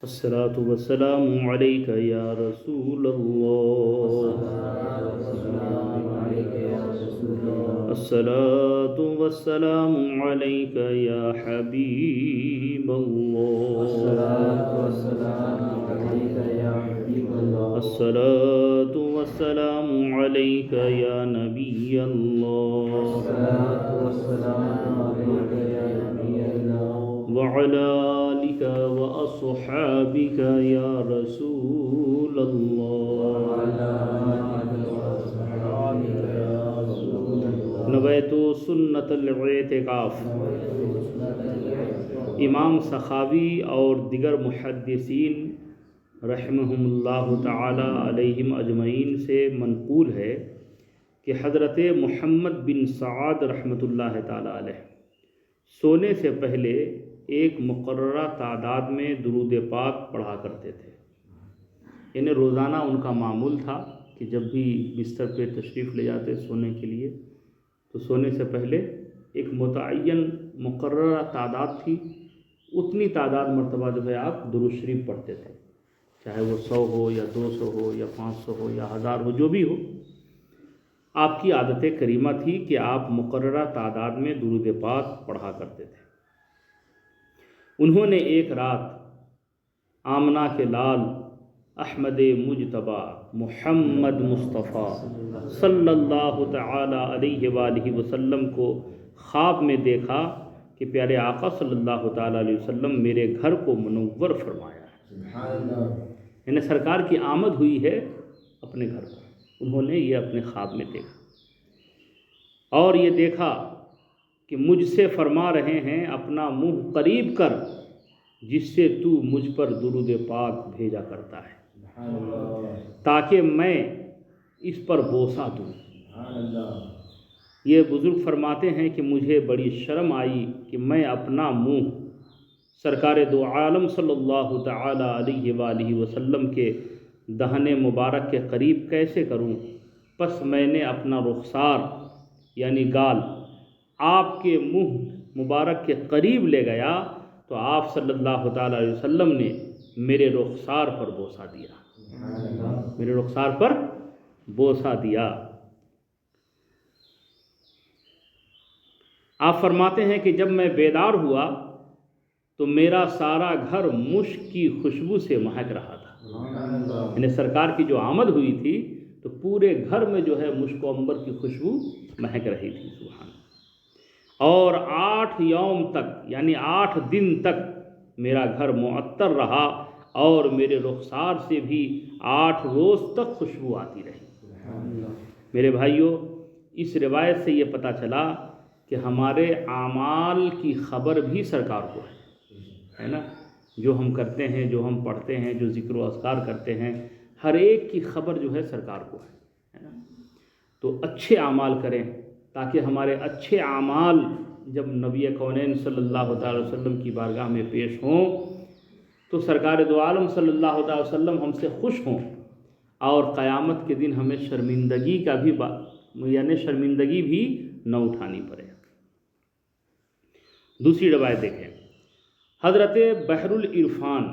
الصلاة والسلام عليك يا رسول الله. الصلاة والسلام عليك يا حبيب الله. الصلاة والسلام عليك يا نبي الله. وعلى آلك وأصحابك يا رسول الله. نویت سنت الاعتکاف. امام سخاوی اور دیگر محدثین رحمہم اللہ تعالی علیہم اجمعین سے منقول ہے کہ حضرت محمد بن سعد رحمۃ اللہ تعالی علیہ سونے سے پہلے ایک مقررہ تعداد میں درود پاک پڑھا کرتے تھے. یعنی روزانہ ان کا معمول تھا کہ جب بھی بستر پہ تشریف لے جاتے سونے کے لیے تو سونے سے پہلے ایک متعین مقررہ تعداد تھی، اتنی تعداد مرتبہ جو ہے آپ درود شریف پڑھتے تھے، چاہے وہ 100 ہو یا 200 ہو یا 500 ہو یا 1000 ہو، جو بھی ہو. آپ کی عادت کریمہ تھی کہ آپ مقررہ تعداد میں درود پاک پڑھا کرتے تھے. انہوں نے ایک رات آمنہ کے لال احمد مجتبیٰ محمد مصطفیٰ صلی اللہ تعالی علیہ وآلہ وسلم کو خواب میں دیکھا کہ پیارے آقا صلی اللہ تعالی علیہ وسلم میرے گھر کو منور فرمایا ہے. یعنی سرکار کی آمد ہوئی ہے اپنے گھر کو. انہوں نے یہ اپنے خواب میں دیکھا اور یہ دیکھا کہ مجھ سے فرما رہے ہیں اپنا منہ قریب کر جس سے تو مجھ پر درود پاک بھیجا کرتا ہے تاکہ میں اس پر بوسہ دوں. یہ بزرگ فرماتے ہیں کہ مجھے بڑی شرم آئی کہ میں اپنا منہ سرکار دو عالم صلی اللہ تعالی علیہ وآلہ وسلم کے دہن مبارک کے قریب کیسے کروں. پس میں نے اپنا رخسار یعنی گال آپ کے منہ مبارک کے قریب لے گیا تو آپ صلی اللہ تعالی علیہ وسلم نے میرے رخسار پر بوسہ دیا. میرے رخسار پر بوسہ دیا. آپ فرماتے ہیں کہ جب میں بیدار ہوا تو میرا سارا گھر مشک کی خوشبو سے مہک رہا تھا. یعنی سرکار کی جو آمد ہوئی تھی تو پورے گھر میں جو ہے مشک و عنبر کی خوشبو مہک رہی تھی. سبحان. اور 8 یوم تک یعنی 8 دن تک میرا گھر معطر رہا اور میرے رخسار سے بھی 8 روز تک خوشبو آتی رہی. میرے بھائیوں، اس روایت سے یہ پتہ چلا کہ ہمارے اعمال کی خبر بھی سرکار کو ہے نا. جو ہم کرتے ہیں، جو ہم پڑھتے ہیں، جو ذکر و اذکار کرتے ہیں، ہر ایک کی خبر جو ہے سرکار کو ہے نا. تو اچھے اعمال کریں تاکہ ہمارے اچھے اعمال جب نبی کونین صلی اللہ تعالی وسلم کی بارگاہ میں پیش ہوں تو سرکار دو عالم صلی اللہ تعالی وسلم ہم سے خوش ہوں اور قیامت کے دن ہمیں شرمندگی کا بھی یعنی شرمندگی بھی نہ اٹھانی پڑے. دوسری روایت دیکھیں. حضرت بحر العرفان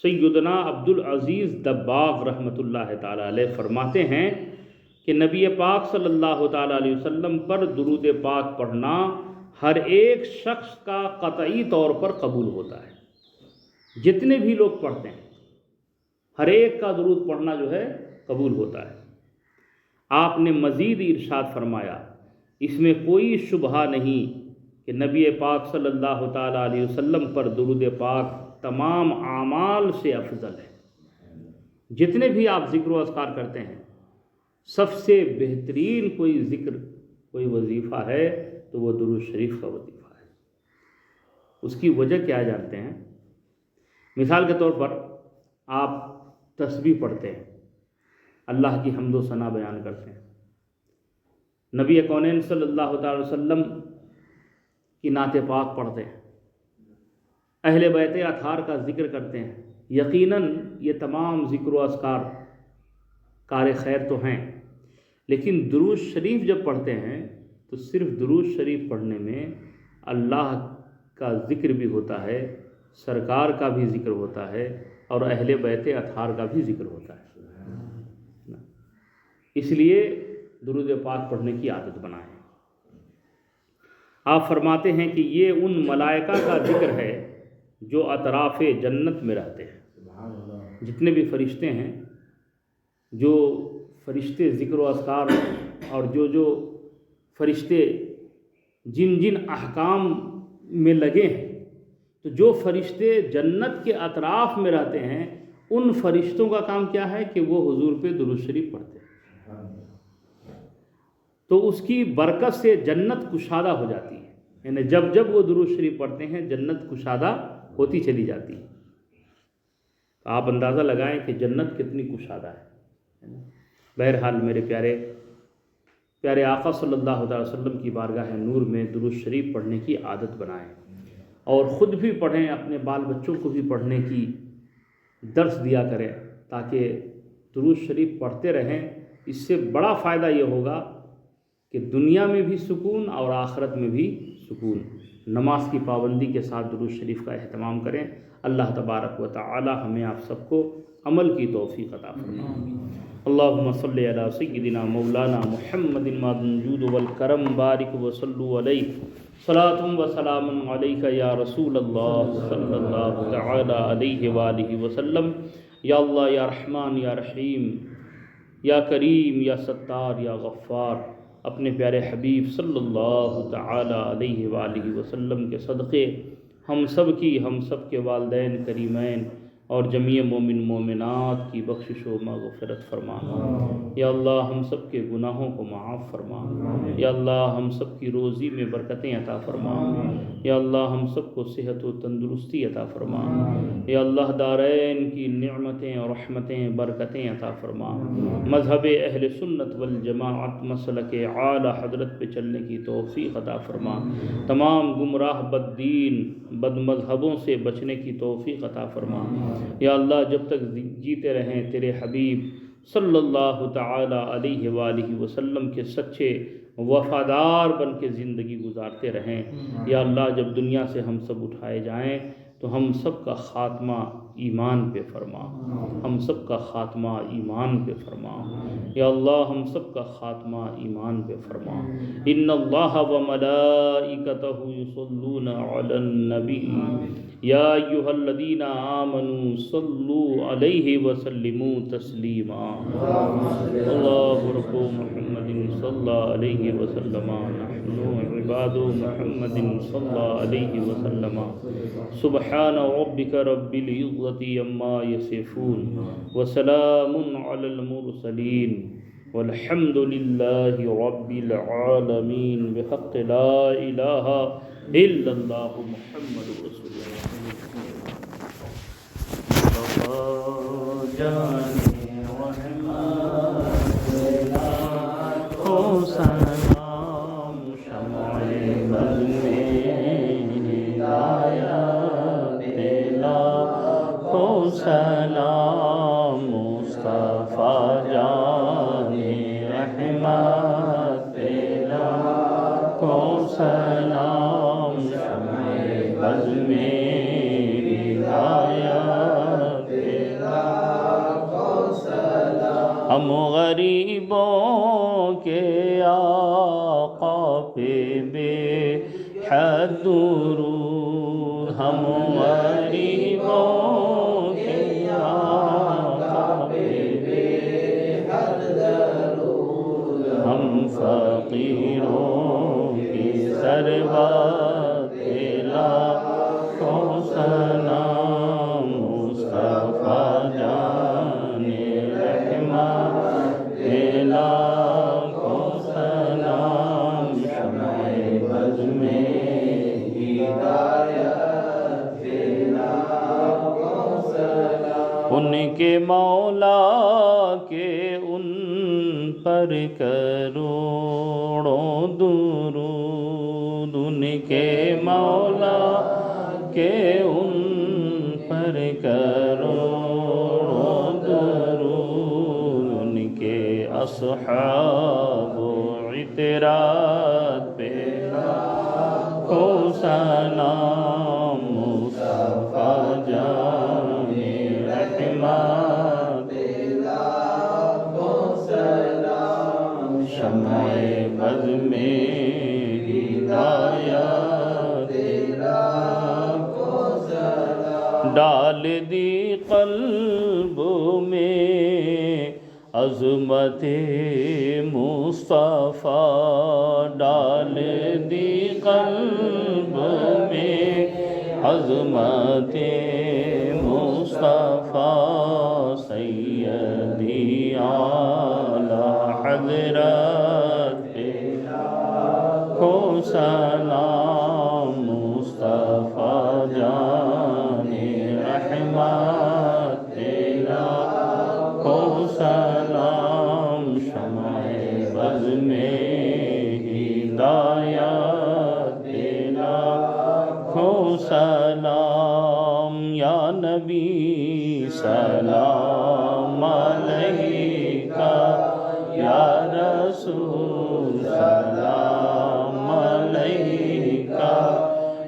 سیدنا عبدالعزیز دباغ رحمۃ اللہ تعالی علیہ فرماتے ہیں کہ نبی پاک صلی اللہ تعالی علیہ وسلم پر درود پاک پڑھنا ہر ایک شخص کا قطعی طور پر قبول ہوتا ہے. جتنے بھی لوگ پڑھتے ہیں ہر ایک کا درود پڑھنا جو ہے قبول ہوتا ہے. آپ نے مزید ارشاد فرمایا اس میں کوئی شبہ نہیں کہ نبی پاک صلی اللہ تعالی علیہ وسلم پر درود پاک تمام اعمال سے افضل ہے. جتنے بھی آپ ذکر و اذکار کرتے ہیں سب سے بہترین کوئی ذکر کوئی وظیفہ ہے تو وہ درود شریف کا وظیفہ ہے. اس کی وجہ کیا جانتے ہیں؟ مثال کے طور پر آپ تسبیح پڑھتے ہیں، اللہ کی حمد و ثنا بیان کرتے ہیں، نبی کونین صلی اللہ تعالی وسلم کی نعت پاک پڑھتے ہیں، اہل بیت اطہار کا ذکر کرتے ہیں. یقیناً یہ تمام ذکر و اذکار کار خیر تو ہیں، لیکن درود شریف جب پڑھتے ہیں تو صرف درود شریف پڑھنے میں اللہ کا ذکر بھی ہوتا ہے، سرکار کا بھی ذکر ہوتا ہے اور اہل بیت اطہار کا بھی ذکر ہوتا ہے۔ اس لیے درود پاک پڑھنے کی عادت بنائیں۔ آپ فرماتے ہیں کہ یہ ان ملائکہ کا ذکر ہے جو اطراف جنت میں رہتے ہیں۔ جتنے بھی فرشتے ہیں، جو فرشتے ذکر و اذکار اور جو فرشتے جن جن احکام میں لگے ہیں، تو جو فرشتے جنت کے اطراف میں رہتے ہیں، ان فرشتوں کا کام کیا ہے کہ وہ حضور پہ درود شریف پڑھتے ہیں۔ تو اس کی برکت سے جنت کشادہ ہو جاتی ہے، یعنی جب جب وہ درود شریف پڑھتے ہیں جنت کشادہ ہوتی چلی جاتی ہے۔ تو آپ اندازہ لگائیں کہ جنت کتنی کشادہ ہے۔ بہرحال میرے پیارے آقا صلی اللہ علیہ وسلم کی بارگاہ نور میں درود شریف پڑھنے کی عادت بنائیں، اور خود بھی پڑھیں، اپنے بال بچوں کو بھی پڑھنے کی درس دیا کریں، تاکہ درود شریف پڑھتے رہیں۔ اس سے بڑا فائدہ یہ ہوگا کہ دنیا میں بھی سکون اور آخرت میں بھی سکون۔ نماز کی پابندی کے ساتھ درود شریف کا اہتمام کریں۔ اللہ تبارک و تعالی ہمیں آپ سب کو عمل کی توفیق عطا فرمائے۔ اللہم صلی علی سیدنا مولانا محمد مادن جود والکرم بارک وصلو علیہ صلاۃ و سلام علیک یا رسول اللہ صلی اللہ تعالی علیہ وآلہ وسلم۔ یا اللہ یا رحمان یا رحیم یا کریم یا ستار یا غفار، اپنے پیارے حبیب صلی اللہ تعالی علیہ وآلہ وسلم کے صدقے ہم سب کے والدین کریمین اور جمیع مومن مومنات کی بخشش و مغفرت فرما۔ یا اللہ ہم سب کے گناہوں کو معاف فرما۔ یا اللہ ہم سب کی روزی میں برکتیں عطا فرما۔ یا اللہ ہم سب کو صحت و تندرستی عطا فرما۔ یا اللہ دارین کی نعمتیں اور رحمتیں برکتیں عطا فرما۔ مذہب اہل سنت والجماعت مسلک اعلیٰ حضرت پہ چلنے کی توفیق عطا فرما۔ تمام گمراہ بددین بد مذہبوں سے بچنے کی توفیق عطا فرما۔ یا اللہ جب تک جیتے رہیں تیرے حبیب صلی اللہ تعالی علیہ وآلہ وسلم کے سچے وفادار بن کے زندگی گزارتے رہیں۔ یا اللہ جب دنیا سے ہم سب اٹھائے جائیں تو ہم سب کا خاتمہ ایمان پہ فرما۔ ہم سب کا خاتمہ ایمان پہ فرما۔ یا اللہ ہم سب کا خاتمہ ایمان پہ فرما۔ ان اللہ و ملائکتہ یصلون علی النبی یا ایھا الذین آمنوا صلوا علیہ وسلموا تسلیما۔ اللہ رب محمد صلی علیہ وسلم، نحن عباد محمد صلی علیہ وسلم۔ سبحان ربک رب العزة عما يصفون وسلام علی المرسلین والحمد للہ رب العالمین بحق لا الہ الا اللہ محمد رسول اللہ۔ جانے رحمت لاکھوں سلام، شمع بز میں ہدایت لاکھوں سلام، مصطفیٰ جانے رحمت لاکھوں سلام، شمع بز میں ہم غریبوں کے آقا پہ بے حد درود، ہم غریبوں کے آقا پہ بے حد درود، ہم فقیروں کی سربت لاکھوں سلام، مصطفیٰ جانے رحمت لاکھوں سلام، شمع بز میں ہدایت لاکھوں سلام، ان کے مولا کے ان پر کروڑوں درود، ان کے مولا کے ان پر کروڑوں درود، ان کے اصحاب و عطرات پہ لاکھوں سلام، مصطفیٰ ڈال دی قلب میں عظمت مصطفیٰ، ڈال دی قلب میں عظمت مصطفیٰ، سیدی اعلی حضرت کو سلام، مصطفیٰ جان رحمت کو سلام، شمع بز میں ہدایت کو سلام، یا نبی سلام علیکہ، یا رسول سلام علیکہ،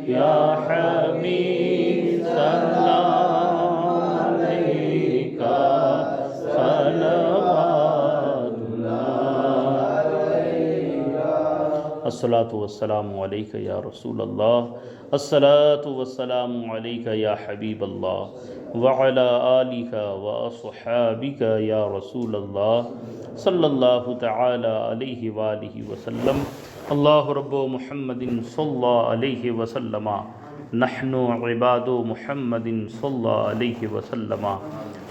یا حبیب سلام علیکہ، صلوات اللہ علیکہ۔ الصلاۃ والسلام علیکہ یا رسول اللہ، الصلاۃ والسلام علیکہ یا حبیب اللہ، وعلی آلک واصحابک یا رسول اللہ، صلی اللہ تعالی علیہ وآلہ وسلم۔ اللہ رب محمد صلی علیہ وسلم، نحن عباد محمد صلی علیہ وسلم،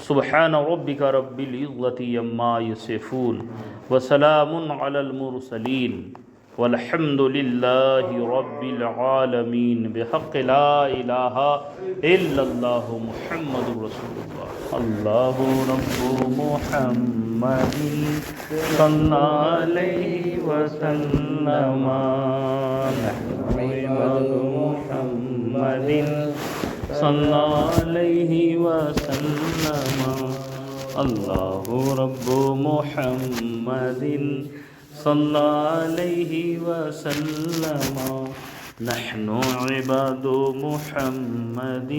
سبحان ربک رب العزة عما یصفون، وسلام علی المرسلین، والحمد للہ رب العالمین، بحق لا الہ الا اللہ محمد رسول اللہ۔ اللہ رب محمد صلی علیہ وسلم، نحن عباد محمد صلی علیہ وسلم، اللہ رب محمد صلی علیہ وسلم، نحن عباد محمد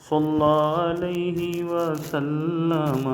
صلی علیہ وسلم۔